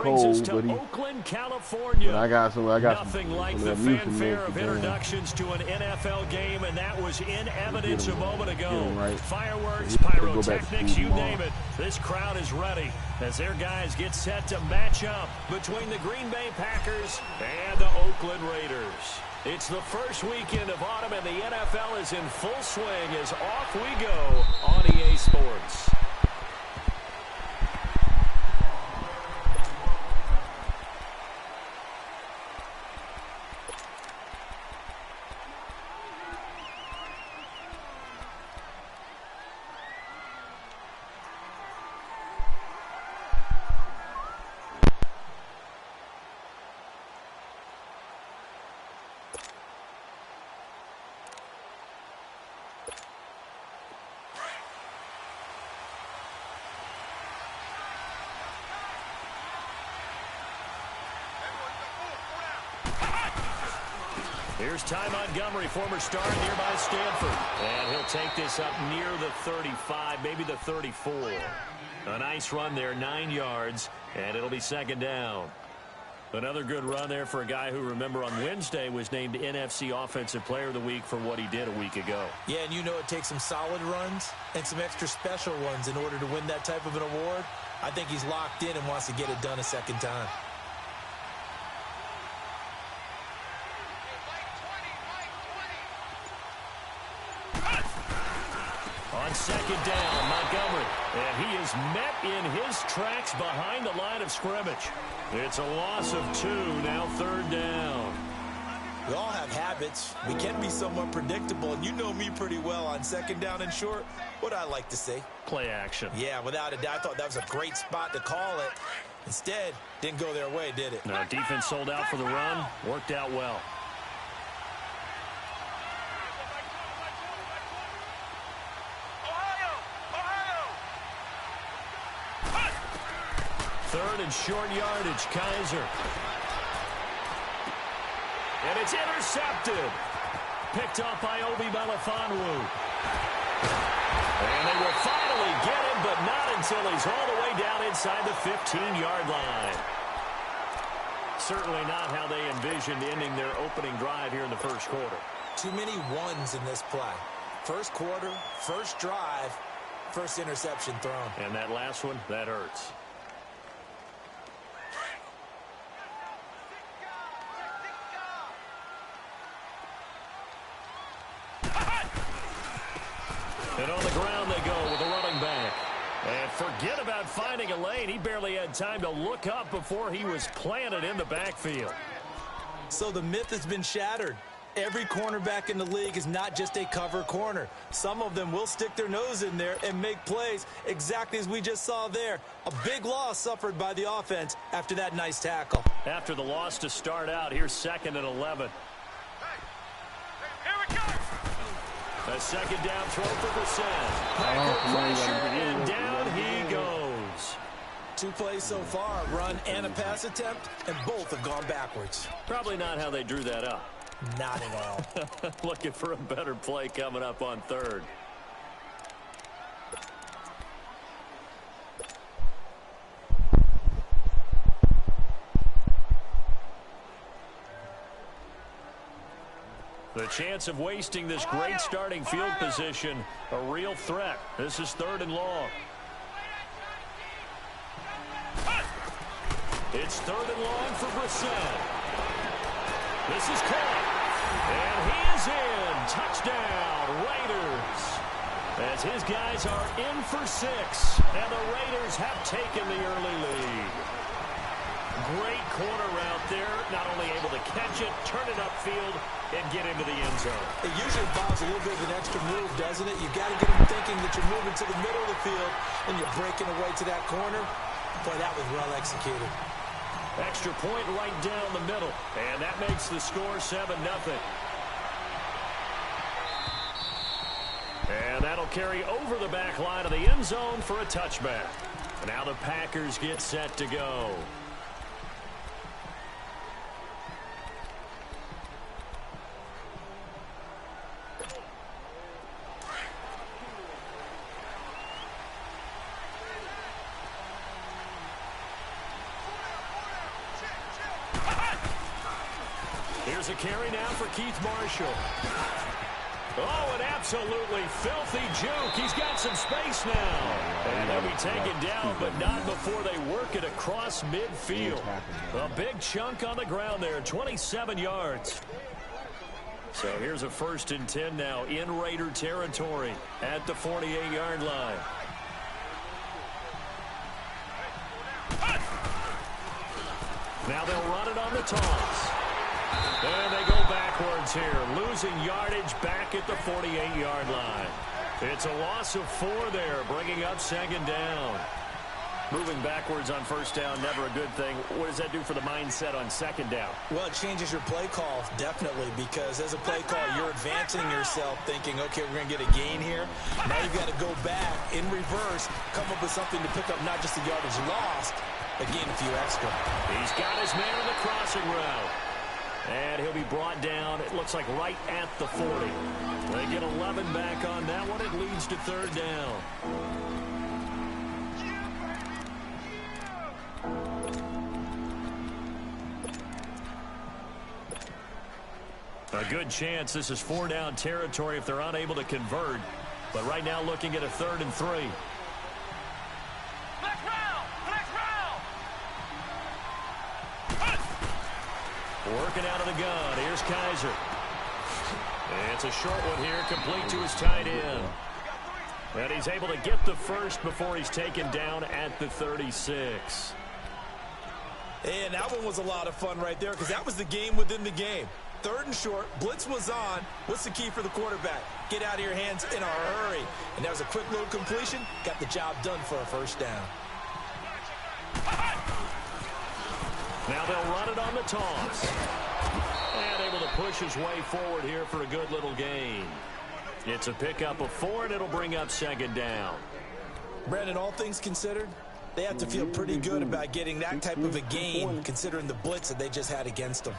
brings us cold, to but Oakland, California. I got some. Nothing like the fanfare of introductions to an NFL game, and that was in evidence a moment ago. Right. Fireworks, pyrotechnics, you name it. This crowd is ready as their guys get set to match up between the Green Bay Packers and the Oakland Raiders. It's the first weekend of autumn, and the NFL is in full swing as off we go on EA Sports. Here's Ty Montgomery, former star nearby Stanford. And he'll take this up near the 35, maybe the 34. A nice run there, 9 yards, and it'll be second down. Another good run there for a guy who, remember, on Wednesday was named NFC Offensive Player of the Week for what he did a week ago. Yeah, and you know it takes some solid runs and some extra special ones in order to win that type of an award. I think he's locked in and wants to get it done a second time. On second down, Montgomery. And he is met in his tracks behind the line of scrimmage. It's a loss of 2, now third down. We all have habits. We can be somewhat predictable, and you know me pretty well on second down and short. What I like to say? Play action. Yeah, without a doubt, I thought that was a great spot to call it. Instead, didn't go their way, did it? No, defense sold out for the run. Worked out well. Third and short yardage, Kaiser. And it's intercepted. Picked off by Obi Melifonwu. And they will finally get him, but not until he's all the way down inside the 15-yard line. Certainly not how they envisioned ending their opening drive here in the first quarter. Too many ones in this play. First quarter, first drive, first interception thrown. And that last one, that hurts. And on the ground they go with a running back. And forget about finding a lane. He barely had time to look up before he was planted in the backfield. So the myth has been shattered. Every cornerback in the league is not just a cover corner. Some of them will stick their nose in there and make plays exactly as we just saw there. A big loss suffered by the offense after that nice tackle. After the loss to start out, here's 2nd and 11. A second down throw for Brissett. Pressure, and down he goes. 2 plays so far, a run and a pass attempt, and both have gone backwards. Probably not how they drew that up. Not at all. Looking for a better play coming up on third. The chance of wasting this great starting field position, a real threat. This is 3rd and long. It's 3rd and long for Brissett. This is caught. And he is in. Touchdown, Raiders. As his guys are in for 6. And the Raiders have taken the early lead. Great corner route there. Not only able to catch it, turn it upfield, and get into the end zone. It usually involves a little bit of an extra move, doesn't it? You've got to get them thinking that you're moving to the middle of the field and you're breaking away to that corner. Boy, that was well executed. Extra point right down the middle. And that makes the score 7-0. And that'll carry over the back line of the end zone for a touchback. Now the Packers get set to go. Here's a carry now for Keith Marshall. Oh, an absolutely filthy juke. He's got some space now. And they'll be taken down, but not before they work it across midfield. A big chunk on the ground there, 27 yards. So here's a 1st and 10 now in Raider territory at the 48-yard line. Now they'll run it on the toss. And they go backwards here, losing yardage back at the 48-yard line. It's a loss of 4 there, bringing up 2nd down. Moving backwards on 1st down, never a good thing. What does that do for the mindset on 2nd down? Well, it changes your play call, definitely, because as a play call, you're advancing yourself thinking, okay, we're going to get a gain here. Now you've got to go back in reverse, come up with something to pick up not just the yardage lost, but gain a few extra. He's got his man in the crossing route. And he'll be brought down, it looks like right at the 40. They get 11 back on that one. It leads to 3rd down. A good chance this is 4-down territory if they're unable to convert. But right now looking at a 3rd and 3. Working out of the gun. Here's Kaiser. It's a short one here, complete to his tight end. And he's able to get the first before he's taken down at the 36. And that one was a lot of fun right there because that was the game within the game. 3rd and short, blitz was on. What's the key for the quarterback? Get out of your hands in a hurry. And that was a quick little completion. Got the job done for a 1st down. Now they'll run it on the toss. And able to push his way forward here for a good little gain. It's a pickup of 4, and it'll bring up 2nd down. Brandon, all things considered, they have to feel pretty good about getting that type of a gain considering the blitz that they just had against them.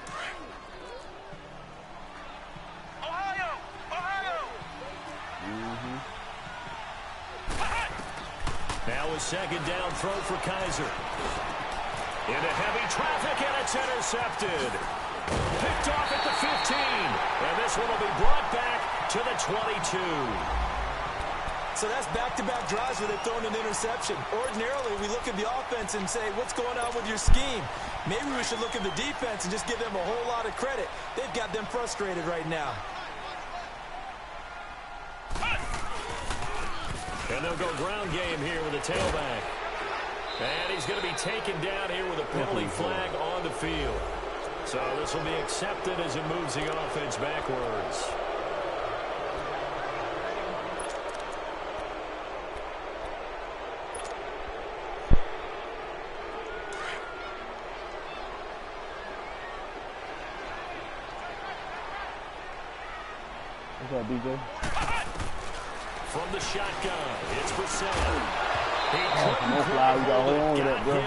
Now a 2nd down throw for Kaiser. Into heavy traffic, and it's intercepted. Picked off at the 15. And this one will be brought back to the 22. So that's back-to-back drives where they've thrown an interception. Ordinarily, we look at the offense and say, what's going on with your scheme? Maybe we should look at the defense and just give them a whole lot of credit. They've got them frustrated right now. And they'll go ground game here with a tailback. And he's going to be taken down here with a penalty flag on the field. So this will be accepted as it moves the offense backwards. What's up, DJ? From the shotgun, it's Brissett. He No fly, we got to hold on to that, bro.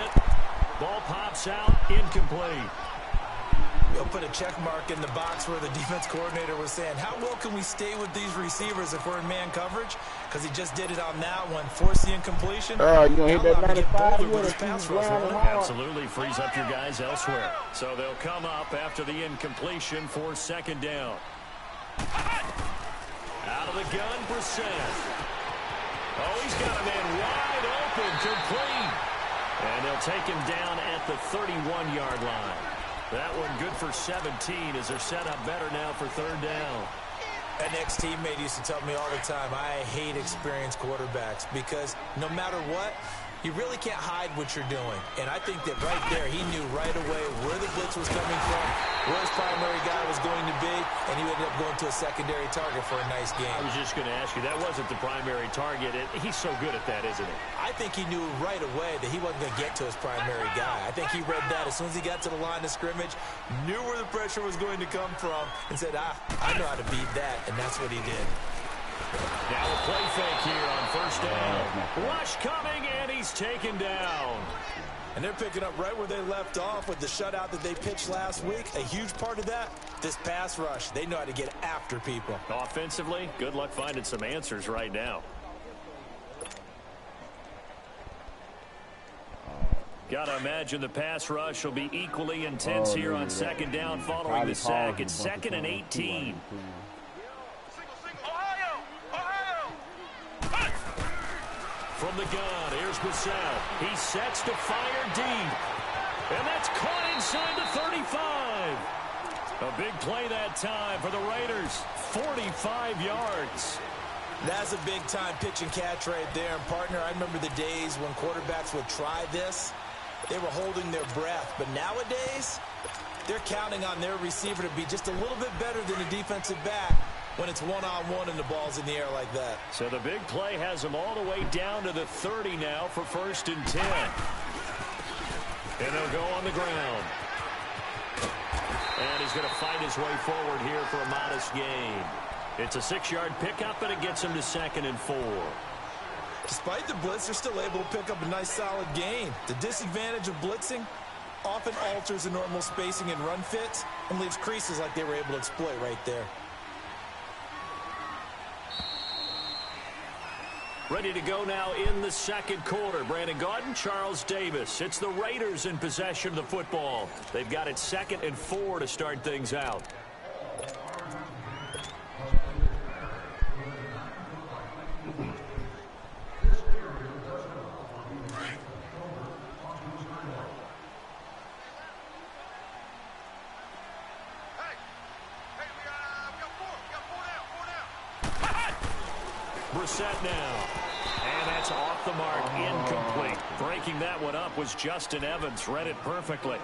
Ball pops out, incomplete. We'll put a check mark in the box where the defense coordinator was saying, how well can we stay with these receivers if we're in man coverage? Because he just did it on that one. Force the incompletion. You gonna hit that 95? Absolutely frees up your guys elsewhere. So they'll come up after the incompletion for 2nd down. Out of the gun, Brissett. Oh, he's got a man wide open, complete. And they'll take him down at the 31-yard line. That one good for 17 as they're set up better now for 3rd down. An ex-teammate used to tell me all the time, I hate experienced quarterbacks because no matter what, you really can't hide what you're doing. And I think that right there, he knew right away where the blitz was coming from, where his primary guy was going to be, and he ended up going to a secondary target for a nice game. I was just going to ask you, that wasn't the primary target. He's so good at that, isn't he? I think he knew right away that he wasn't going to get to his primary guy. I think he read that as soon as he got to the line of scrimmage, knew where the pressure was going to come from, and said, I know how to beat that, and that's what he did. Now a play fake here on 1st down. Rush coming, and he's taken down. And they're picking up right where they left off with the shutout that they pitched last week. A huge part of that, this pass rush. They know how to get after people. Offensively, good luck finding some answers right now. Gotta imagine the pass rush will be equally intense here on second down following the sack. It's 2nd and 18. From the gun, here's Brissett. He sets to fire deep. And that's caught inside the 35. A big play that time for the Raiders. 45 yards. That's a big-time pitch and catch right there. And, partner, I remember the days when quarterbacks would try this. They were holding their breath. But nowadays, they're counting on their receiver to be just a little bit better than the defensive back when it's one-on-one and the ball's in the air like that. So the big play has him all the way down to the 30 now for 1st and 10. And they'll go on the ground. And he's going to fight his way forward here for a modest gain. It's a 6-yard pickup, and it gets him to 2nd and 4. Despite the blitz, they're still able to pick up a nice solid gain. The disadvantage of blitzing often alters the normal spacing and run fits and leaves creases like they were able to exploit right there. Ready to go now in the second quarter. Brandon Gaudin, Charles Davis. It's the Raiders in possession of the football. They've got it 2nd and 4 to start things out. Brissett now. And that's off the mark, incomplete. Breaking that one up was Justin Evans. Read it perfectly.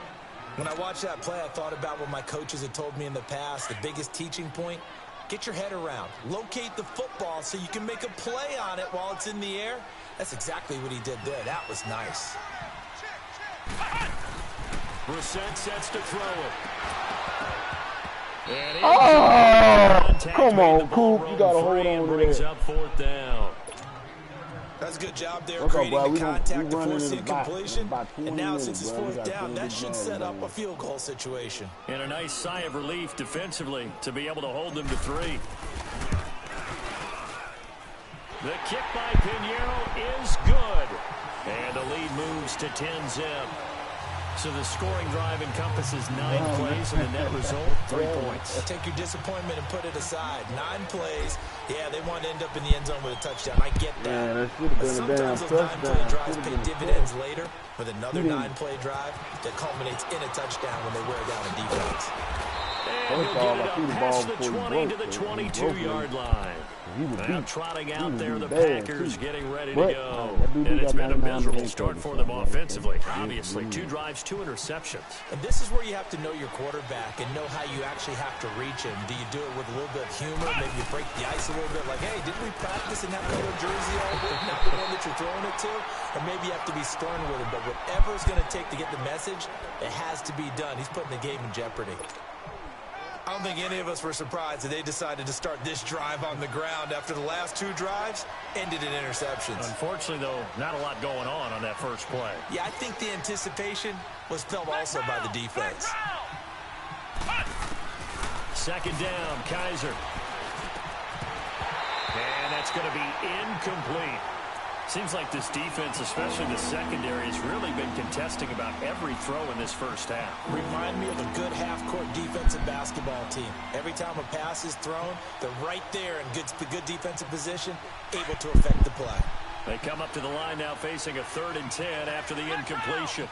When I watched that play, I thought about what my coaches had told me in the past. The biggest teaching point, get your head around. Locate the football so you can make a play on it while it's in the air. That's exactly what he did there. That was nice. Brissett sets to throw it. Come on, Coop. You got to hold on to brings that. up 4th down. That's a good job there, What's up, creating bro? the contact to force the about incompletion. 20 And now, minutes, since it's bro. We 4th got down, that 20 should games, set up bro. a field goal situation. And a nice sigh of relief defensively to be able to hold them to 3. The kick by Pinheiro is good. And the lead moves to 10-zip. So the scoring drive encompasses 9 plays, and the net result, 3 points. Take your disappointment and put it aside. 9 plays. Yeah, they want to end up in the end zone with a touchdown. I get that. Man, that should have But been a damn sometimes those 9-play touchdown. drives Should've pay been a dividends touchdown. later with another 9-play drive that culminates in a touchdown when they wear down a defense. And he'll get it up past the 20 to the 22-yard line. Now trotting out there, the Packers getting ready to go. And it's been a miserable start for them offensively. Obviously, 2 drives, 2 interceptions. And this is where you have to know your quarterback and know how you actually have to reach him. Do you do it with a little bit of humor? Maybe you break the ice a little bit like, hey, didn't we practice in that color jersey all week? Not the one that you're throwing it to? Or maybe you have to be stern with him. But whatever it's going to take to get the message, it has to be done. He's putting the game in jeopardy. I don't think any of us were surprised that they decided to start this drive on the ground after the last 2 drives ended in interceptions. Unfortunately, though, not a lot going on that first play. Yeah, I think the anticipation was felt also by the defense. 2nd down, Kaiser. And that's going to be incomplete. Seems like this defense, especially the secondary, has really been contesting about every throw in this first half. Remind me of a good half-court defensive basketball team. Every time a pass is thrown, they're right there in good defensive position, able to affect the play. They come up to the line now facing a 3rd and 10 after the incompletion.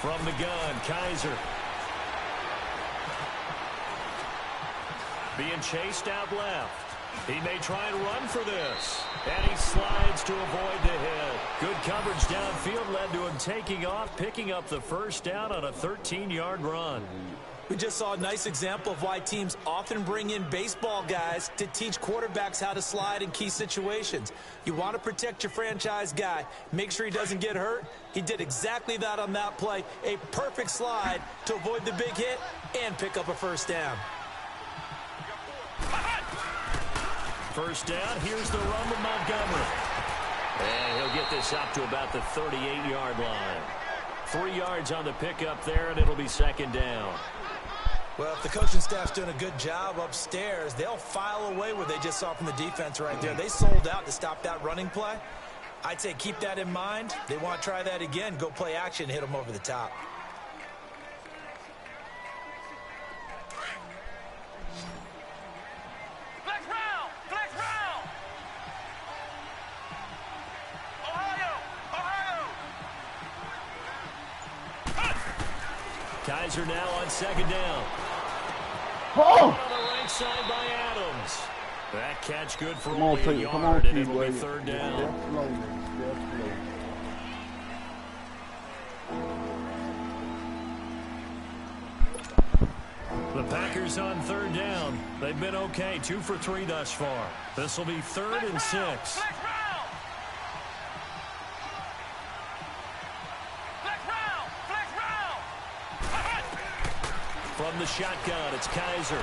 From the gun, Kaiser. Being chased out left. He may try and run for this. And he slides to avoid the hit. Good coverage downfield led to him taking off, picking up the 1st down on a 13-yard run. We just saw a nice example of why teams often bring in baseball guys to teach quarterbacks how to slide in key situations. You want to protect your franchise guy. Make sure he doesn't get hurt. He did exactly that on that play. A perfect slide to avoid the big hit and pick up a 1st down. 1st down, here's the run with Montgomery. And he'll get this up to about the 38-yard line. 3 yards on the pickup there, and it'll be 2nd down. Well, if the coaching staff's doing a good job upstairs, they'll file away what they just saw from the defense right there. They sold out to stop that running play. I'd say keep that in mind. They want to try that again. Go play action, hit them over the top. Kaiser now on second down. Oh! On the right side by Adams. That catch good for only a yard, and it'll be third down. The Packers on third down. They've been okay, 2 for 3 thus far. This will be 3rd and 6. From the shotgun, it's Kaiser.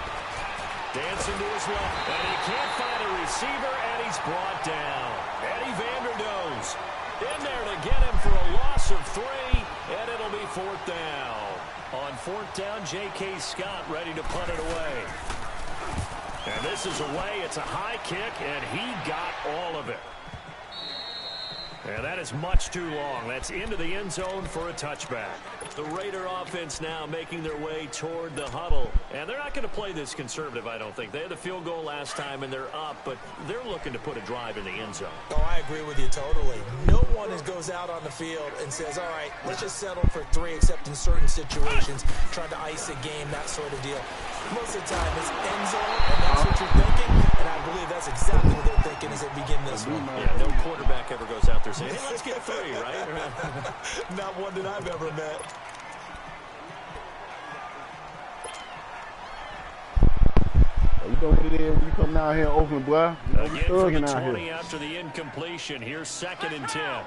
Dancing to his left, and he can't find a receiver, and he's brought down. Eddie Vanderdoes in there to get him for a loss of 3, and it'll be 4th down. On 4th down, J.K. Scott ready to punt it away. And this is away. It's a high kick, and he got all of it. And that is much too long. That's into the end zone for a touchback. The Raider offense now making their way toward the huddle. And they're not going to play this conservative, I don't think. They had a field goal last time, and they're up, but they're looking to put a drive in the end zone. Oh, I agree with you totally. No one goes out on the field and says, all right, let's just settle for 3, except in certain situations, trying to ice a game, that sort of deal. Most of the time, it's end zone, and that's what you're thinking. And I believe that's exactly what they're thinking as they begin this one. Yeah, no quarterback ever goes out there saying, hey, let's get 3, right? Not one that I've ever met. You know what it is when you come down here open, boy. You Again for the 20 here. after the incompletion. Here's 2nd and 10.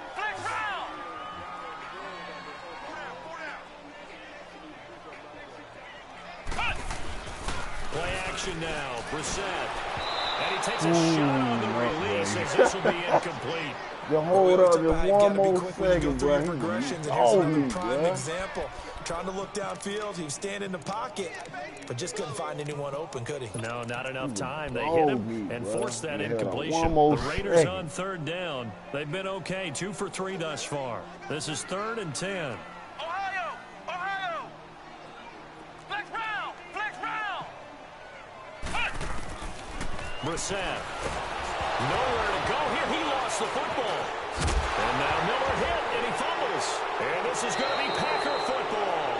Play action now. Brissett. And he takes a shot on the release as this will be incomplete. You hold up just one more second, bro. Progressions, and here's another prime example. Trying to look downfield, he was standing in the pocket, but just couldn't find anyone open, could he? No, not enough time. They hit him and forced that incompletion. The Raiders on 3rd down. They've been okay, 2 for 3 thus far. This is 3rd and 10. Ohio! Flex round! Brissett. Nowhere to go here. He lost the football. And now Miller hit, and he fumbles. And this is going to be Packer football.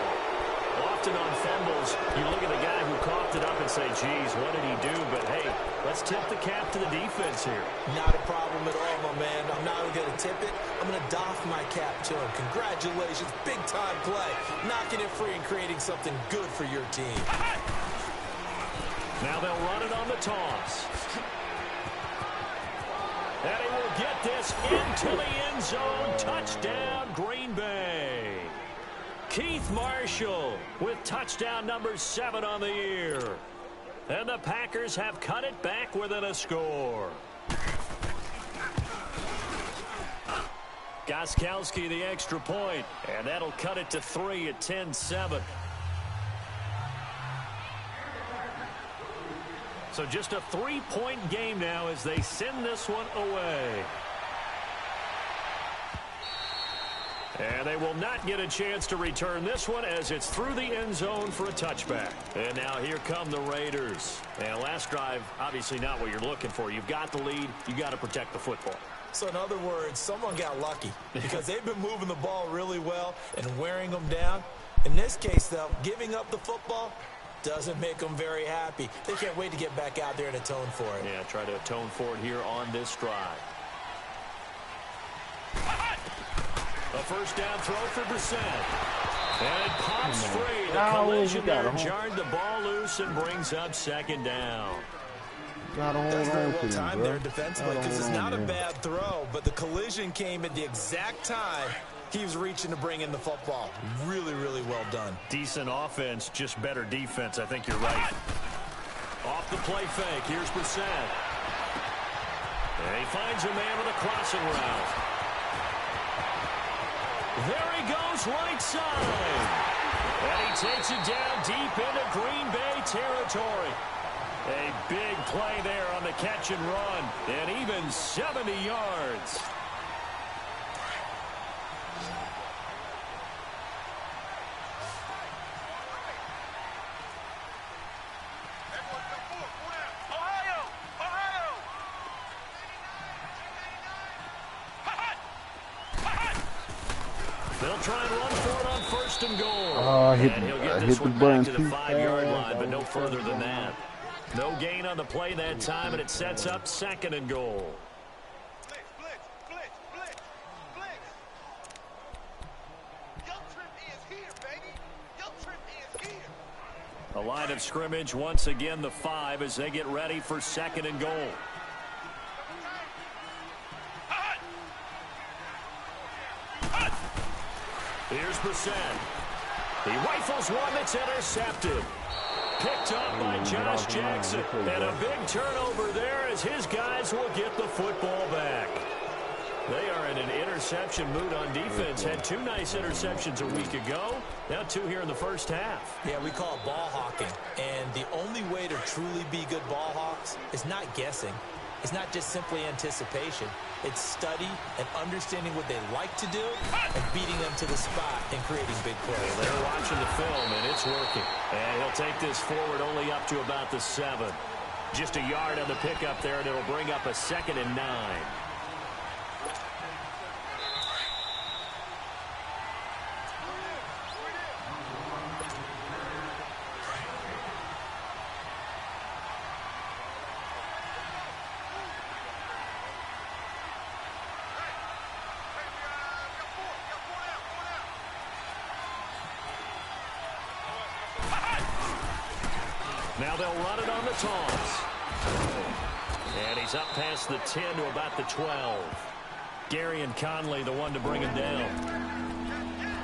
Often on fumbles, you look at the guy who coughed it up and say, geez, what did he do? But, hey, let's tip the cap to the defense here. Not a problem at all, my man. I'm not going to tip it. I'm going to doff my cap to him. Congratulations. Big-time play. Knocking it free and creating something good for your team. Now they'll run it on the toss. And he will get this into the end zone. Touchdown, Green Bay. Keith Marshall with touchdown number 7 on the year. And the Packers have cut it back within a score. Gostkowski the extra point, and that'll cut it to 3 at 10-7. So just a 3-point game now as they send this one away. And they will not get a chance to return this one as it's through the end zone for a touchback. And now here come the Raiders. And last drive, obviously not what you're looking for. You've got the lead. You got to protect the football. So in other words, someone got lucky because they've been moving the ball really well and wearing them down. In this case, though, giving up the football doesn't make them very happy. They can't wait to get back out there and atone for it. Yeah, try to atone for it here on this drive. A first down throw for Brissett. And it pops free. The collision there jarred the ball loose and brings up 2nd down. That's very well timed there defensively because it's not a bad throw, but the collision came at the exact time he was reaching to bring in the football. Really, really well done. Decent offense, just better defense. I think you're right. Off the play fake. Here's Brissett. And he finds a man with a crossing route. There he goes, right side. And he takes it down deep into Green Bay territory. A big play there on the catch and run. And even 70 yards. They'll try and run for it on 1st and goal. And he'll get this one back to the 5-yard line, but no further than that. No gain on the play that time, and it sets up 2nd and goal. A line of scrimmage once again, the 5, as they get ready for 2nd and goal. Here's Brissett. He rifles one that's intercepted. Picked up by Josh Jackson. And a big turnover there as his guys will get the football back. They are in an interception mood on defense. Had 2 nice interceptions a week ago. Now 2 here in the first half. Yeah, we call it ball hawking. And the only way to truly be good ball hawks is not guessing. It's not just simply anticipation. It's study and understanding what they like to do and beating them to the spot and creating big plays. They're watching the film, and it's working. And he'll take this forward only up to about the 7. Just a yard on the pickup there, and it'll bring up a 2nd and 9. Now they'll run it on the toss. And he's up past the 10 to about the 12. Gary and Conley, the one to bring him down.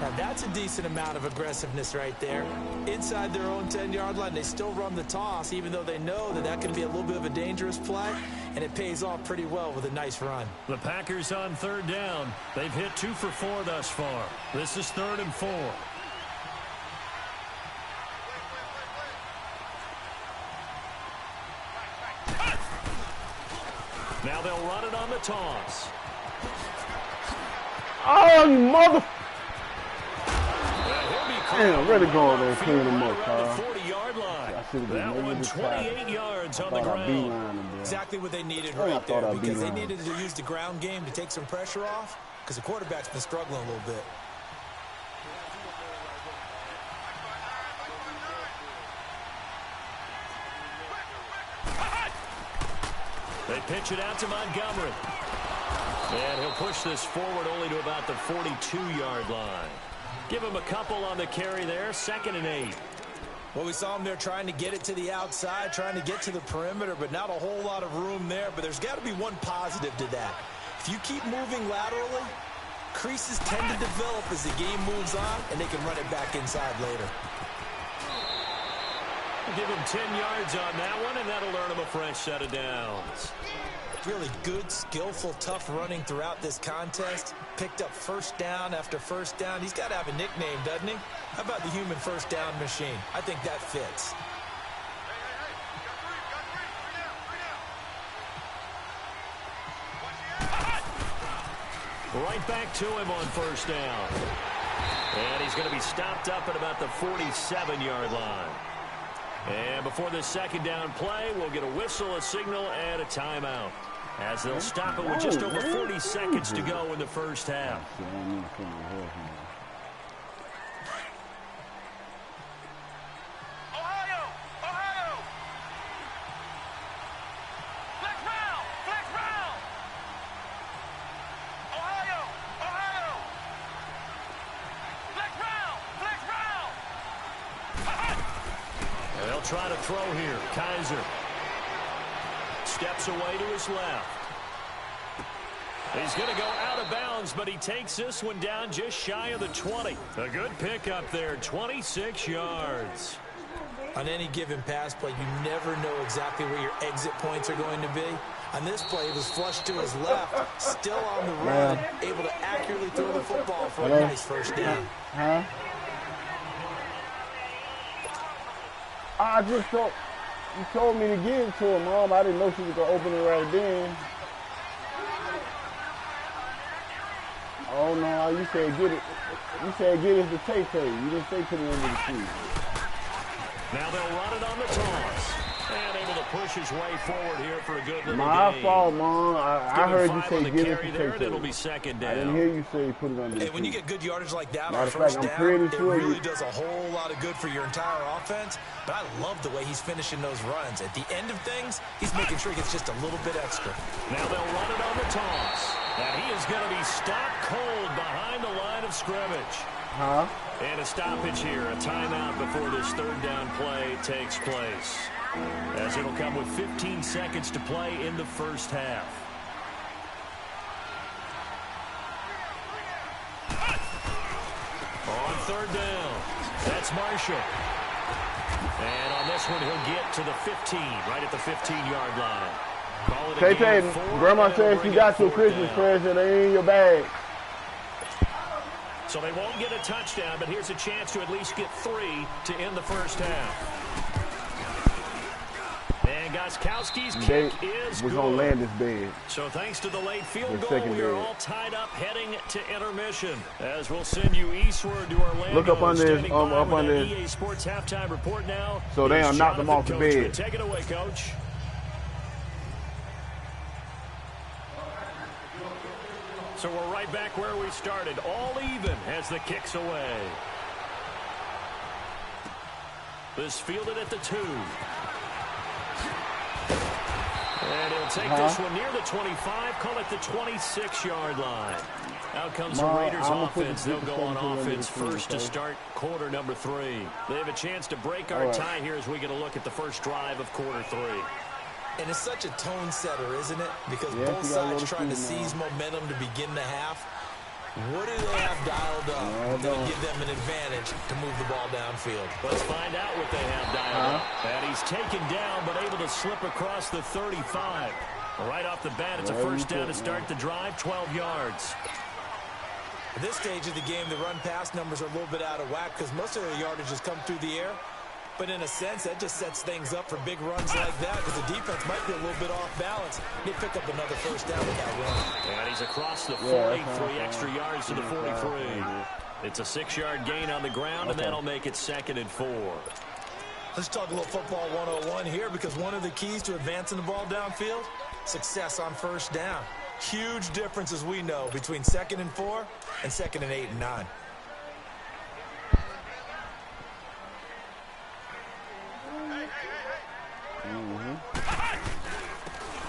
Now that's a decent amount of aggressiveness right there. Inside their own 10-yard line, they still run the toss, even though they know that can be a little bit of a dangerous play, and it pays off pretty well with a nice run. The Packers on 3rd down. They've hit 2 for 4 thus far. This is 3rd and 4. Now they'll run it on the toss. Oh, you mother... Damn, ready to go there and clean him up, Carl. 40-yard line. That one 28 yards on the ground. Exactly what they needed right there, because they needed to use the ground game to take some pressure off, because the quarterback's been struggling a little bit. They pitch it out to Montgomery. And he'll push this forward only to about the 42-yard line. Give him a couple on the carry there. 2nd and 8. Well, we saw him there trying to get it to the outside, trying to get to the perimeter, but not a whole lot of room there. But there's got to be one positive to that. If you keep moving laterally, creases tend to develop as the game moves on, and they can run it back inside later. Give him 10 yards on that one, and that'll earn him a fresh set of downs. Really good, skillful, tough running throughout this contest. Picked up 1st down after 1st down. He's got to have a nickname, doesn't he? How about the human 1st down machine? I think that fits. Right back to him on 1st down. And he's going to be stopped up at about the 47-yard line. And before this 2nd down play, we'll get a whistle, a signal, and a timeout, as they'll stop it with just over 40 seconds to go in the first half. Ohio! Ohio! Flex round! Flex round! Ohio! Ohio! Flex round! Flex round! And they'll try to throw here. Kaiser steps away to his left. He's going to go out of bounds, but he takes this one down just shy of the 20. A good pickup there, 26 yards. On any given pass play, you never know exactly where your exit points are going to be. On this play, it was flushed to his left, still on the run, able to accurately throw the football for a nice 1st down. I just thought you told me to give it to her, Mom. I didn't know she was going to open it right then. Oh, no, you said get it. You said get it to Tay-Tay. You didn't say to the end of the season. Now they'll run it on the toss. And able to push his way forward here for a good little My gain. fault, Mom. I heard you 5 say on the get carry it there, to and it'll Tay-Tay. be second I didn't down. hear you say put it under the Hey, when you feet. get good yardage like that Matter on of first fact, I'm down, pretty it sure really you- does a whole lot of good for your entire offense. But I love the way he's finishing those runs. At the end of things, he's making sure he gets just a little bit extra. Now they'll run it on the toss. And he is going to be stopped cold behind the line of scrimmage. Huh? And a stoppage here, a timeout before this third down play takes place. As it'll come with 15 seconds to play in the first half. On third down, that's Marshall. And on this one, he'll get to the 15, right at the 15-yard line. Call it a Tay-Tay, gain of 4, Grandma and said it'll she bring got up your fourth Christmas down. present. They ain't in your bag. So they won't get a touchdown, but here's a chance to at least get 3 to end the first half. And Gostkowski's They kick is was good. on Landis' bed. So thanks to the late field The goal, second we are bed. all tied up heading to intermission. As we'll send you eastward to Orlando. Look up under his- Standing up by with under that his- EA Sports halftime report now. So they is done knocked him Jonathan off the Coachman. bed. Take it away, Coach. So we're right back where we started, all even as the kick's away. This fielded at the 2. And he'll take this one near the 25, call it the 26-yard line. Out comes the Ma, Raiders I'ma put offense. the They'll go on 17 under offense the screen, first to okay? start quarter number 3. They have a chance to break our All right. tie here as we get a look at the first drive of quarter 3. And it's such a tone setter, isn't it? Because Yeah, both you gotta go sides to trying to sleep now. seize momentum to begin the half. What do they have dialed up that'll give them an advantage to move the ball downfield? Let's find out what they have dialed up. And he's taken down, but able to slip across the 35. Right off the bat, it's a first down to start the drive, 12 yards. At this stage of the game, the run-pass numbers are a little bit out of whack because most of the yardage has come through the air. But in a sense, that just sets things up for big runs like that because the defense might be a little bit off balance. They pick up another first down with that run. And he's across the 40, that's 3 extra yards to the 43. It's a 6-yard gain on the ground, and that'll make it 2nd and 4. Let's talk a little football 101 here because one of the keys to advancing the ball downfield, success on first down. Huge difference, as we know, between 2nd and 4 and 2nd and 8 and 9.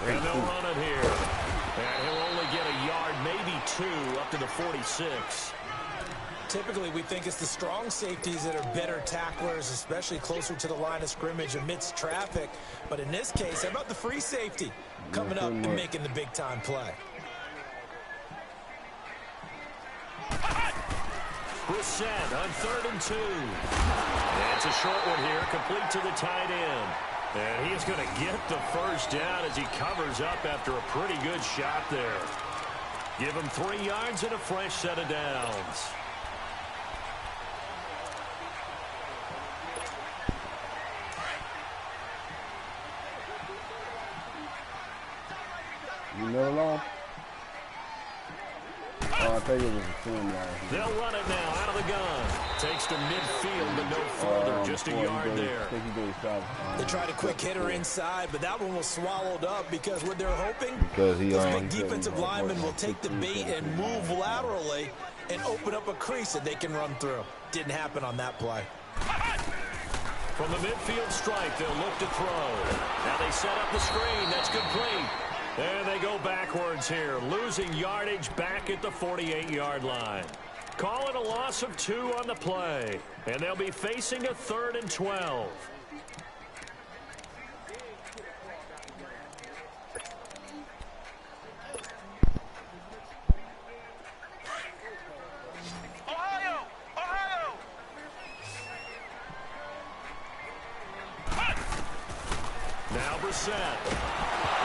And they'll run it here. And he'll only get a yard, maybe 2, up to the 46. Typically, we think it's the strong safeties that are better tacklers, especially closer to the line of scrimmage amidst traffic. But in this case, how about the free safety coming up and making the big-time play? Brissett on 3rd and 2. That's a short one here, complete to the tight end. And he is going to get the first down as he covers up after a pretty good shot there. Give him 3 yards and a fresh set of downs. You know long? Oh, I think it was a film line. They'll run it now out of the gun. Takes to midfield, but no further, just a yard there. They tried a quick hitter inside, but that one was swallowed up because what they're hoping Because he this he big said defensive he lineman will take the bait and move laterally and open up a crease that they can run through. Didn't happen on that play. From the midfield stripe, they'll look to throw. Now they set up the screen. That's complete. And they go backwards here, losing yardage back at the 48-yard line. Call it a loss of 2 on the play. And they'll be facing a 3rd and 12. Ohio! Ohio! Now Brissett.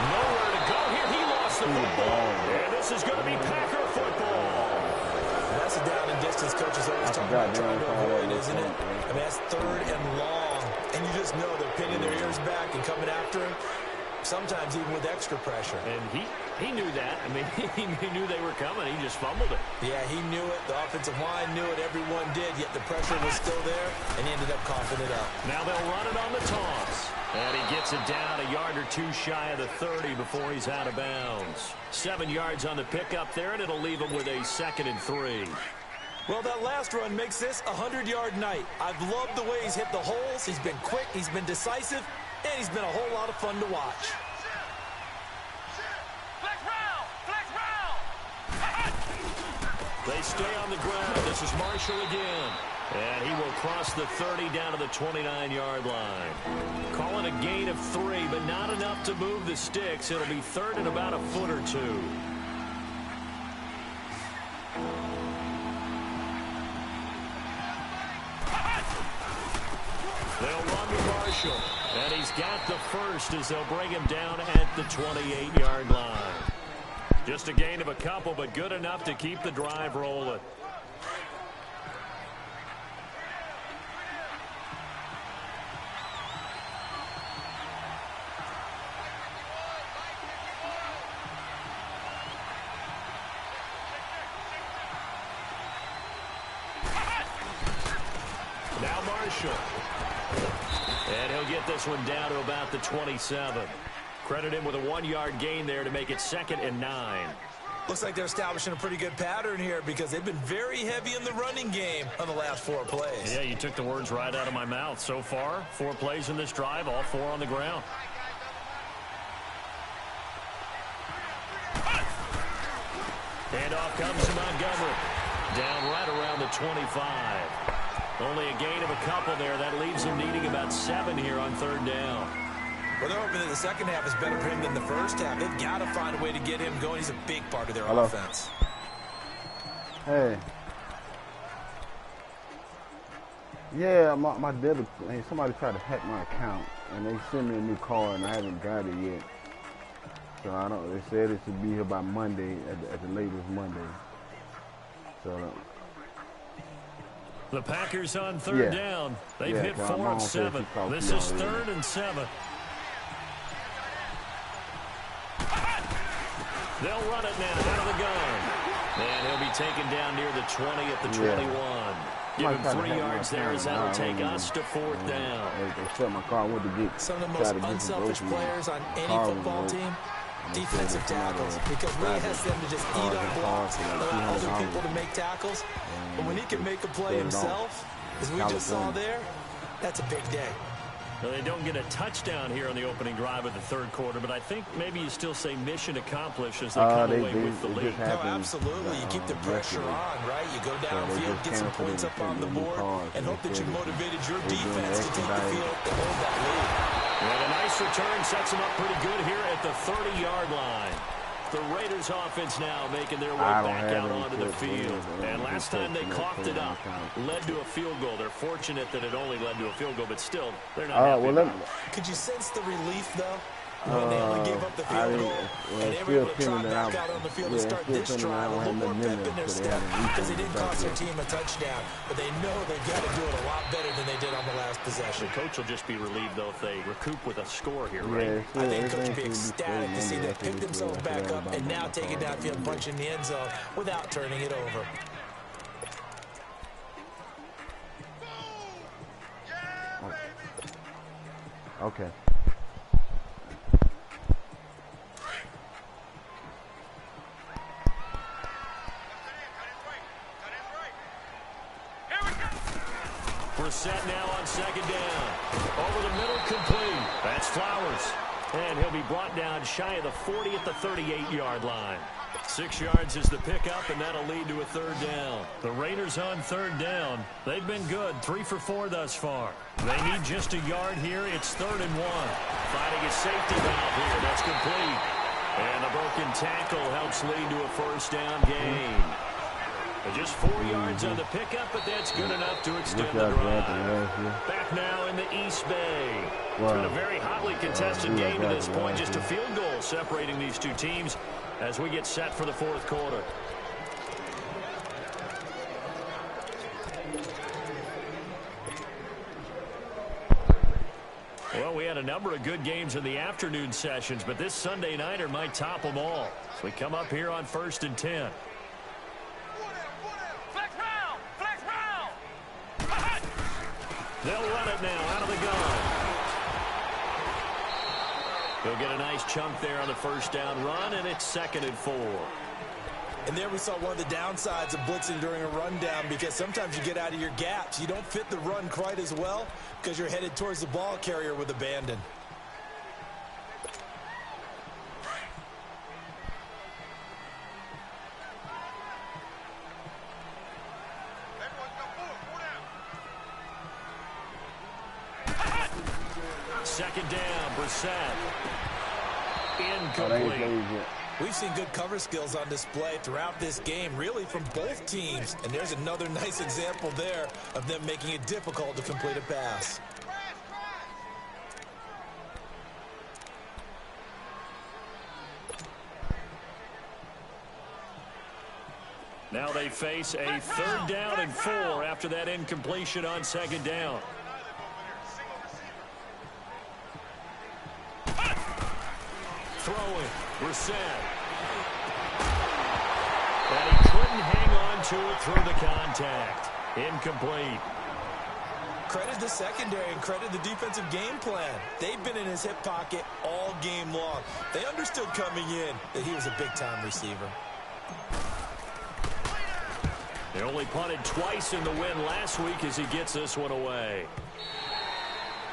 Nowhere to go here. He lost the football. And this is going to be Packer football. That's a down and distance coaches always talk about trying to avoid, isn't it? I mean, that's 3rd and long. And you just know they're pinning their ears back and coming after him, sometimes even with extra pressure. And he He knew that. I mean, he knew they were coming. He just fumbled it. Yeah, he knew it. The offensive line knew it. Everyone did, yet the pressure was still there, and he ended up coughing it up. Now they'll run it on the toss. And he gets it down a yard or two shy of the 30 before he's out of bounds. 7 yards on the pickup there, and it'll leave him with a 2nd and 3. Well, that last run makes this a 100-yard night. I've loved the way he's hit the holes. He's been quick, he's been decisive, and he's been a whole lot of fun to watch. They stay on the ground. This is Marshall again. And he will cross the 30 down to the 29-yard line. Call it a gain of 3, but not enough to move the sticks. It'll be 3rd and about a foot or 2. They'll run to Marshall. And he's got the first as they'll bring him down at the 28-yard line. Just a gain of a couple, but good enough to keep the drive rolling. Now Marshall. And he'll get this one down to about the 27. Credit him with a 1-yard gain there to make it 2nd and 9. Looks like they're establishing a pretty good pattern here because they've been very heavy in the running game on the last 4 plays. Yeah, you took the words right out of my mouth. So far, 4 plays in this drive, all 4 on the ground. Handoff comes to Montgomery. Down right around the 25. Only a gain of a couple there. That leaves him needing about 7 here on 3rd down. Well, they're hoping that the second half is better for him than the first half. They've got to find a way to get him going. He's a big part of their offense. Hey. Yeah, my debit, somebody tried to hack my account, and they sent me a new card, and I haven't got it yet. So I don't. They said it should be here by Monday, at the latest Monday. So. The Packers on 3rd down. They've hit 4 of 7. This is 3rd and 7. They'll run it now out of the gun. And he'll be taken down near the 20 at the 21. Give him 3 yards there as that'll take us to 4th down. They shut my car. Went to get some of the most unselfish players on any football team. Defensive tackles, because we ask them to just eat on blocks, allow other people to make tackles. But when he can make a play himself, as we just saw there, that's a big day. Well, they don't get a touchdown here on the opening drive of the 3rd quarter, but I think maybe you still say mission accomplished as they come away with the lead. No, absolutely. You keep the pressure on, right? You go downfield, get some points up on the board, and hope that you motivated your defense to take the field to hold that lead. And a nice return sets them up pretty good here at the 30-yard line. The Raiders offense now making their way back out onto the field. And last time they coughed it up, led to a field goal. They're fortunate that it only led to a field goal, but still, they're not happy about it. Could you sense the relief, though? When they only gave up the field goal, and they were able to trot back out on the field and start this drive a little more pep in their step because they didn't cost their team a touchdown, but they know they've got to do it a lot better than they did on the last possession. The coach will just be relieved, though, if they recoup with a score here, right? I think Coach will be ecstatic to see them pick themselves back up and now take it downfield and punch in the end zone without turning it over. Okay. We're set now on 2nd down. Over the middle, complete. That's Flowers. And he'll be brought down shy of the 40 at the 38-yard line. 6 yards is the pickup, and that'll lead to a 3rd down. The Raiders on 3rd down. They've been good, 3 for 4 thus far. They need just a yard here. It's 3rd and 1. Finding a safety valve here. That's complete. And the broken tackle helps lead to a 1st down gain. Just 4 yards on the pickup, but that's good enough to extend the drive. Back now in the East Bay. It's been a very hotly contested game to this point. Just a field goal separating these two teams as we get set for the 4th quarter. Well, we had a number of good games in the afternoon sessions, but this Sunday nighter might top them all. So we come up here on 1st and 10. Flex round! Flex round! They'll run it now out of the gun. He'll get a nice chunk there on the first down run, and it's 2nd and 4. And there we saw one of the downsides of blitzing during a rundown, because sometimes you get out of your gaps. You don't fit the run quite as well because you're headed towards the ball carrier with abandon. Second down, Brissett. Incomplete. We've seen good cover skills on display throughout this game, really from both teams. And there's another nice example there of them making it difficult to complete a pass. Now they face a 3rd down and 4 after that incompletion on 2nd down. Throwing, Brissett. And he couldn't hang on to it through the contact. Incomplete. Credit the secondary and credit the defensive game plan. They've been in his hip pocket all game long. They understood coming in that he was a big-time receiver. They only punted twice in the win last week as he gets this one away.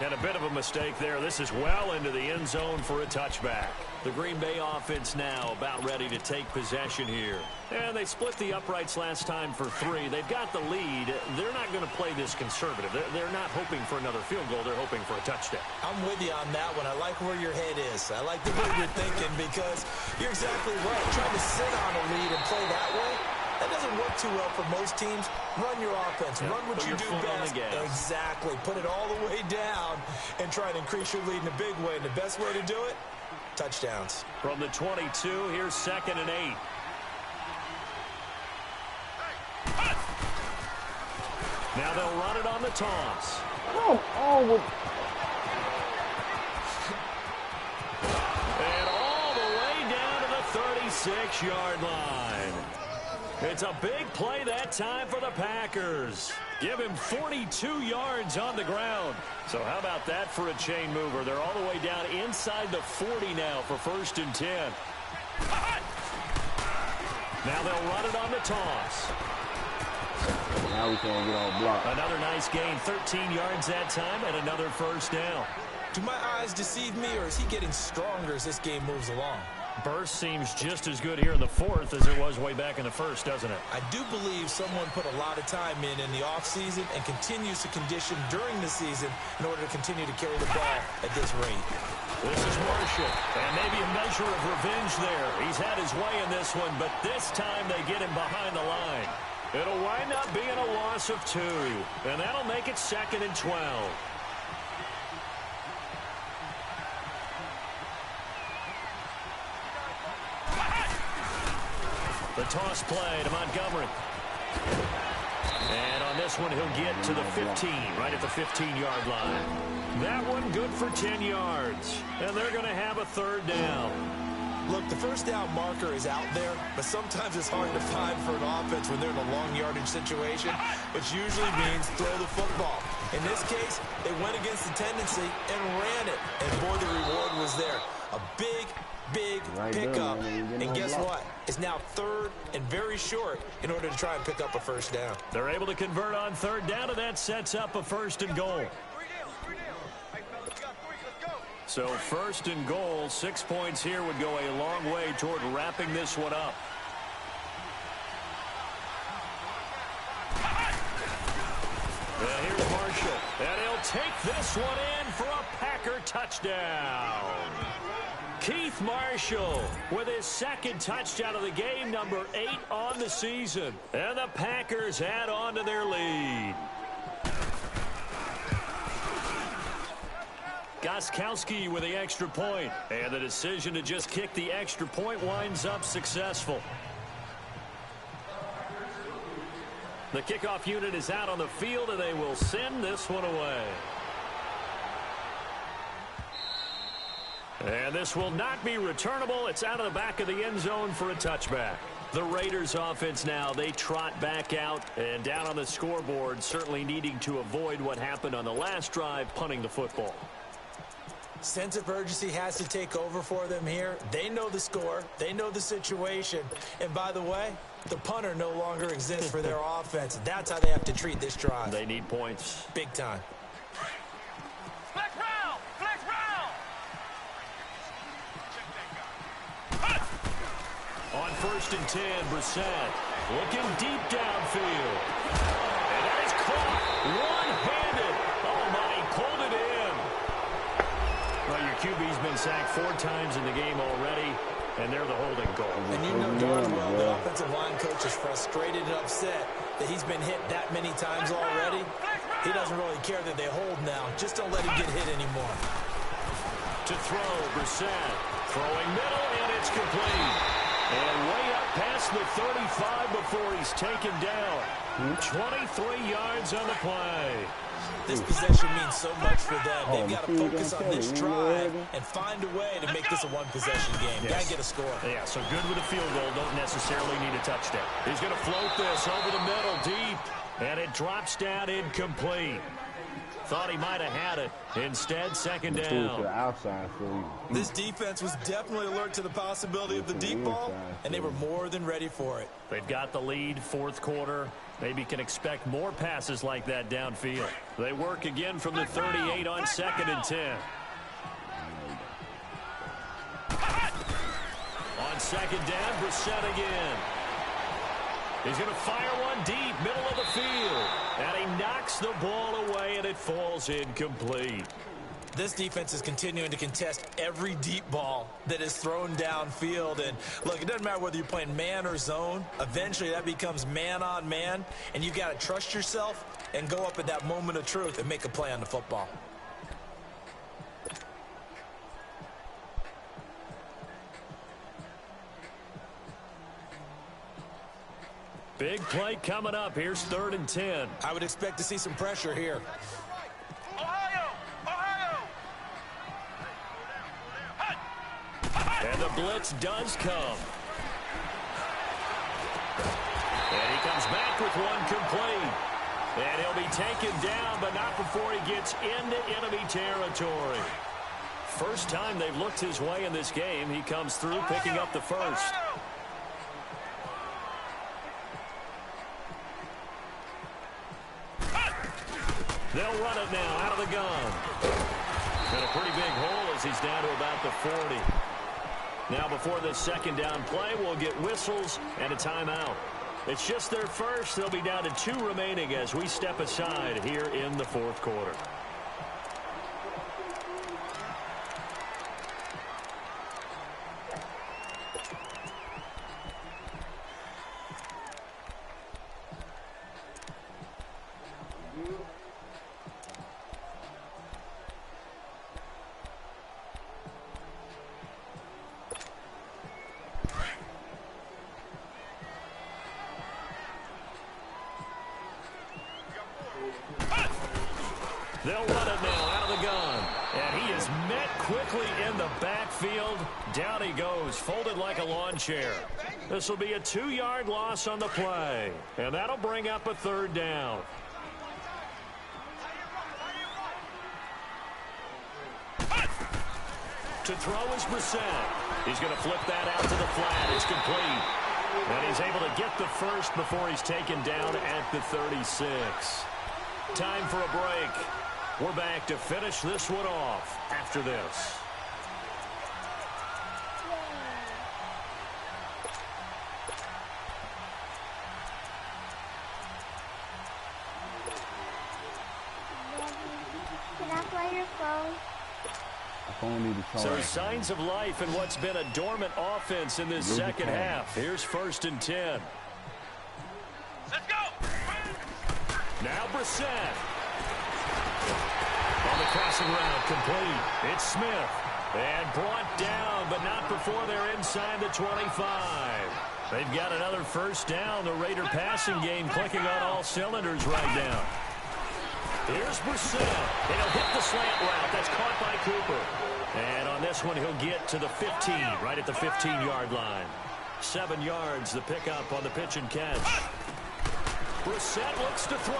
And a bit of a mistake there. This is well into the end zone for a touchback. The Green Bay offense now about ready to take possession here. And they split the uprights last time for 3. They've got the lead. They're not going to play this conservative. They're not hoping for another field goal. They're hoping for a touchdown. I'm with you on that one. I like where your head is. I like the way you're thinking, because you're exactly right. Trying to sit on a lead and play that way, that doesn't work too well for most teams. Run your offense. Run what you do best. Exactly. Put it all the way down and try and increase your lead in a big way. And the best way to do it, touchdowns. From the 22, here's 2nd and 8. Now they'll run it on the toss. And all the way down to the 36-yard line. It's a big play that time for the Packers. Give him 42 yards on the ground. So how about that for a chain mover? They're all the way down inside the 40 now for 1st and 10. Now they'll run it on the toss. Now we can't get all blocked. Another nice gain, 13 yards that time, and another 1st down. Do my eyes deceive me, or is he getting stronger as this game moves along? Burst seems just as good here in the 4th as it was way back in the 1st, doesn't it? I do believe someone put a lot of time in the offseason and continues to condition during the season in order to continue to carry the ball at this rate. This is Marshall, and maybe a measure of revenge there. He's had his way in this one, but this time they get him behind the line. It'll wind up being a loss of 2, and that'll make it 2nd and 12. The toss play to Montgomery. And on this one, he'll get to the 15, right at the 15-yard line. That one good for 10 yards. And they're going to have a 3rd down. Look, the first down marker is out there, but sometimes it's hard to find for an offense when they're in a long yardage situation, which usually means throw the football. In this case, they went against the tendency and ran it. And boy, the reward was there. A big pickup. And guess what? It's now 3rd and very short in order to try and pick up a 1st down. They're able to convert on 3rd down, and that sets up a 1st and goal. So 1st and goal, 6 points here would go a long way toward wrapping this one up. And here's Marshall. And he'll take this one in for a Packer touchdown. Keith Marshall with his 2nd touchdown of the game, number 8 on the season. And the Packers add on to their lead. Gostkowski with the extra point. And the decision to just kick the extra point winds up successful. The kickoff unit is out on the field, and they will send this one away. And this will not be returnable. It's out of the back of the end zone for a touchback. The Raiders offense now, they trot back out and down on the scoreboard, certainly needing to avoid what happened on the last drive, punting the football. Sense of urgency has to take over for them here. They know the score. They know the situation. And by the way, the punter no longer exists for their offense. That's how they have to treat this drive. They need points. Big time. Flex round! Flex round! On 1st and 10, Brissett looking deep downfield. And that is caught one-handed. Oh, my, he pulled it in. Well, your QB's been sacked 4 times in the game already, and they're the holding goal. And you know darn well the offensive line coach is frustrated and upset that he's been hit that many times already. He doesn't really care that they hold now. Just don't let him get hit anymore. To throw, Brissett throwing middle, and it's complete. And way up past the 35 before he's taken down. 23 yards on the play. This possession means so much for them. They've got to focus on this drive and find a way to make this a one-possession game. Yes. Got to get a score. Yeah, so good with a field goal. Don't necessarily need a touchdown. He's going to float this over the middle deep, and it drops down incomplete. Thought he might have had it. Instead, second down. Outside, so this defense was definitely alert to the possibility of the deep ball, and they were more than ready for it. They've got the lead, 4th quarter. Maybe can expect more passes like that downfield. They work again from the 38 on 2nd and 10. On 2nd down, Brissett again. He's going to fire one deep, middle of the field. And he knocks the ball away, and it falls incomplete. This defense is continuing to contest every deep ball that is thrown downfield. And, look, it doesn't matter whether you're playing man or zone. Eventually, that becomes man on man. And you've got to trust yourself and go up at that moment of truth and make a play on the football. Big play coming up. Here's 3rd and 10. I would expect to see some pressure here. Ohio! Ohio! And the blitz does come. And he comes back with one complete. And he'll be taken down, but not before he gets into enemy territory. First time they've looked his way in this game. He comes through, picking up the first. They'll run it now out of the gun. And a pretty big hole as he's down to about the 40. Now before this second down play, we'll get whistles and a timeout. It's just their first. They'll be down to 2 remaining as we step aside here in the 4th quarter. They'll run it now out of the gun. And he is met quickly in the backfield. Down he goes, folded like a lawn chair. This will be a 2-yard loss on the play. And that'll bring up a 3rd down. To throw is Brissett. He's going to flip that out to the flat. It's complete. And he's able to get the first before he's taken down at the 36. Time for a break. We're back to finish this one off after this. Can I play your phone? So signs of life in what's been a dormant offense in this second half. Here's 1st and 10. Let's go! Now Brissett. On the crossing route, complete. It's Smith. And brought down, but not before they're inside the 25. They've got another first down. The Raider passing game clicking on all cylinders right now. Here's Brissett. And he'll hit the slant route. That's caught by Cooper. And on this one, he'll get to the 15, right at the 15-yard line. 7 yards, the pickup on the pitch and catch. Brissett looks to throw.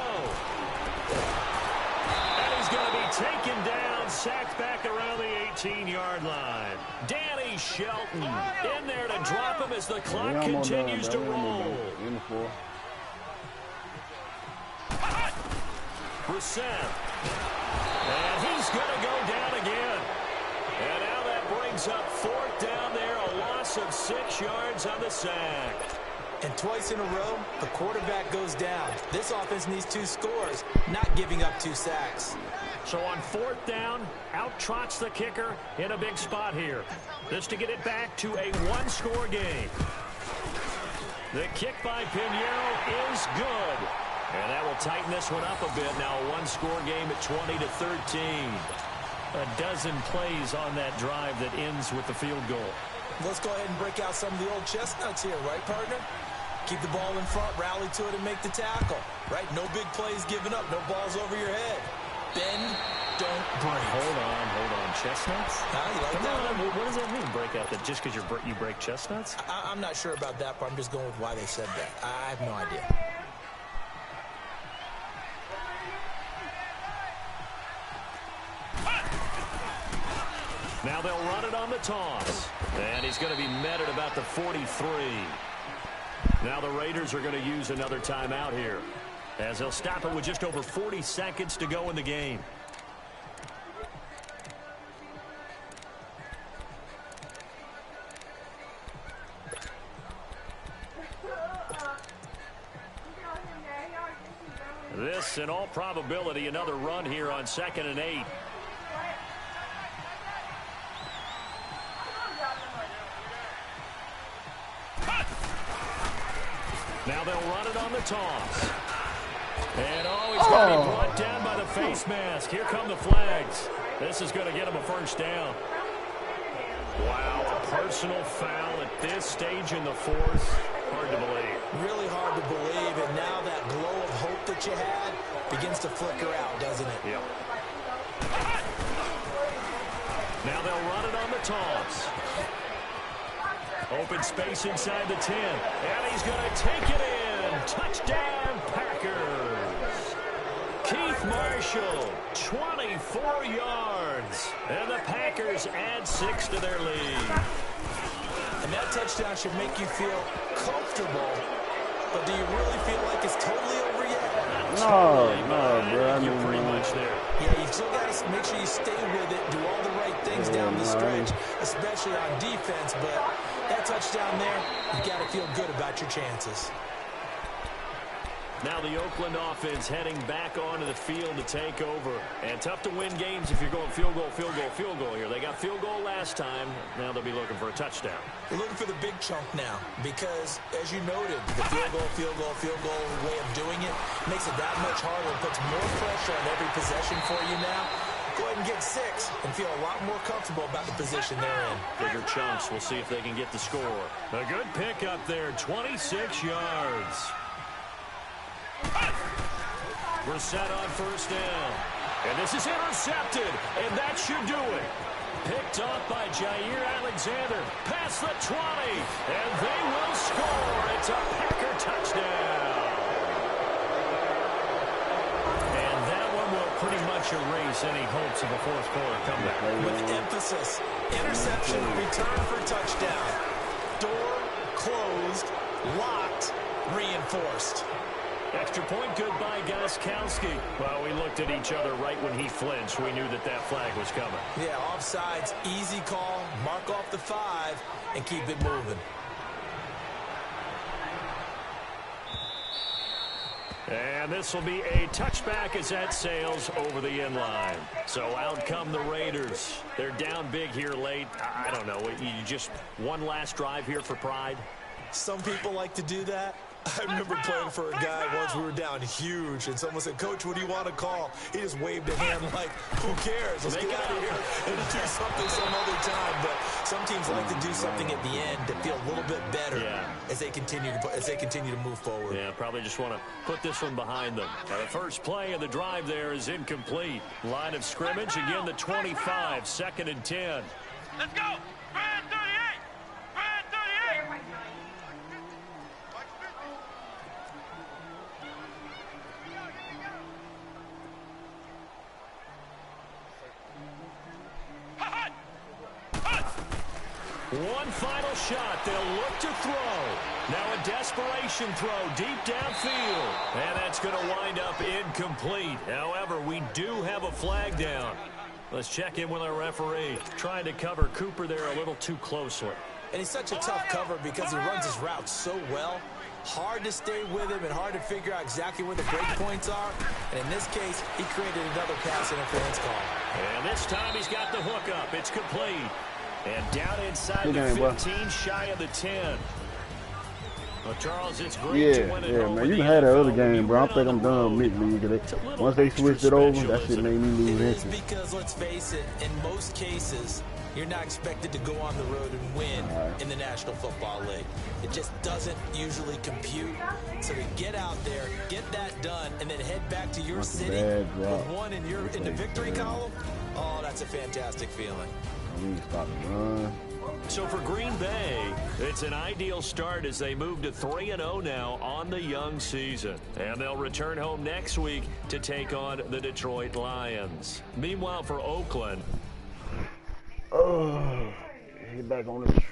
And he's going to be taken down, sacked back around the 18-yard line. Danny Shelton in there to drop him as the clock continues to roll. Brissett. And he's going to go down again. And now that brings up 4th down there, a loss of 6 yards on the sack. And twice in a row, the quarterback goes down. This offense needs 2 scores, not giving up 2 sacks. So on 4th down, out trots the kicker in a big spot here. This to get it back to a 1-score game. The kick by Pinheiro is good. And that will tighten this one up a bit. Now a 1-score game at 20-13. A dozen plays on that drive that ends with the field goal. Let's go ahead and break out some of the old chestnuts here, right, partner? Keep the ball in front, rally to it, and make the tackle, right? No big plays given up, no balls over your head. Bend, don't break. Hold on. Chestnuts? You like Come that on, one? what does that mean, break out? That just because you break chestnuts? I'm not sure about that, but I'm just going with why they said that. I have no idea. Now they'll run it on the toss. And he's going to be met at about the 43. Now the Raiders are going to use another timeout here, as they'll stop it with just over 40 seconds to go in the game. This, in all probability, another run here on 2nd and 8. Now they'll run it on the toss. And he's going to be brought down by the face mask. Here come the flags. This is going to get him a 1st down. Wow, a personal foul at this stage in the 4th. Hard to believe. Really hard to believe, and now that glow of hope that you had begins to flicker out, doesn't it? Yep. Now they'll run it on the toss. Open space inside the 10. And he's going to take it in. Touchdown, Packers. Keith Marshall, 24 yards. And the Packers add 6 to their lead. And that touchdown should make you feel comfortable. But do you really feel like it's totally over yet? No, bro. You're pretty much there. Yeah, you still got to make sure you stay with it, do all the right things down the stretch, especially on defense. But that touchdown there, you got to feel good about your chances. Now the Oakland offense heading back onto the field to take over. And tough to win games if you're going field goal here. They got field goal last time. Now they'll be looking for a touchdown. We're looking for the big chunk now because, as you noted, the field goal way of doing it makes it that much harder. It puts more pressure on every possession for you now. Go ahead and get 6 and feel a lot more comfortable about the position they're in. Bigger chunks. We'll see if they can get the score. A good pick up there, 26 yards. Brissett on 1st down. And this is intercepted, and that should do it. Picked off by Jair Alexander. Past the 20, and they will score. It's a Packer touchdown. And that one will pretty much erase any hopes of a 4th quarter comeback. With emphasis, interception, return for touchdown. Door closed, locked, reinforced. Extra point, good by Gostkowski. Well, we looked at each other right when he flinched. We knew that flag was coming. Yeah, offsides, easy call, mark off the 5, and keep it moving. And this will be a touchback as that sails over the end line. So out come the Raiders. They're down big here late. I don't know. You just one last drive here for pride? Some people like to do that. I remember playing for a guy once. We were down huge, and someone said, "Coach, what do you want to call?" He just waved a hand like, "Who cares? Let's get out of here and do something some other time." But some teams like to do something at the end to feel a little bit better as they continue to move forward. Yeah, probably just want to put this one behind them. The first play of the drive there is incomplete. Line of scrimmage again. The 25, 2nd and 10. Let's go. Brand 38. Brand 38. One final shot. They'll look to throw. Now a desperation throw deep downfield. And that's going to wind up incomplete. However, we do have a flag down. Let's check in with our referee. Trying to cover Cooper there a little too closely. And he's such a tough cover because he runs his route so well. Hard to stay with him and hard to figure out exactly where the break points are. And in this case, he created another pass interference call. And this time he's got the hook up. It's complete. And down inside the 15, shy of the 10. Well, Charles, it's great to win it home. Man, you can have that other game, bro. I think I'm done with mid-league. Once they switched it over, that shit made me lose interest. It is because, let's face it, in most cases, you're not expected to go on the road and win in the National Football League. It just doesn't usually compute. So to get out there, get that done, and then head back to your city with one in the victory column, oh, that's a fantastic feeling. Stop the run. So for Green Bay, it's an ideal start as they move to 3-0 now on the young season. And they'll return home next week to take on the Detroit Lions. Meanwhile, for Oakland, get back on the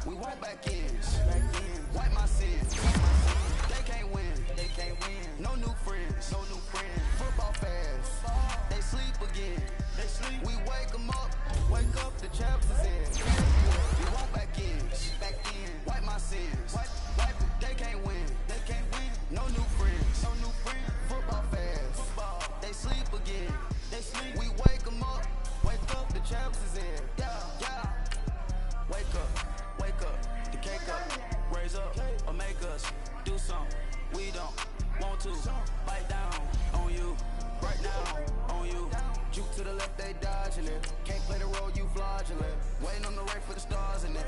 We wipe back in, wipe my sins. They can't win, no new friends, Football fast, they sleep again. We wake them up, the champs is in. We walk back in, wipe my sins. They can't win, no new friends, Football fast, they sleep again. We wake them up, the champs is in. Yeah. Wake up, the cake up, raise up, or make us do something we don't want to. Bite down on you, right now on you. Juke to the left, they dodging it. Can't play the role, you fraudulent. Waiting on the right for the stars in it.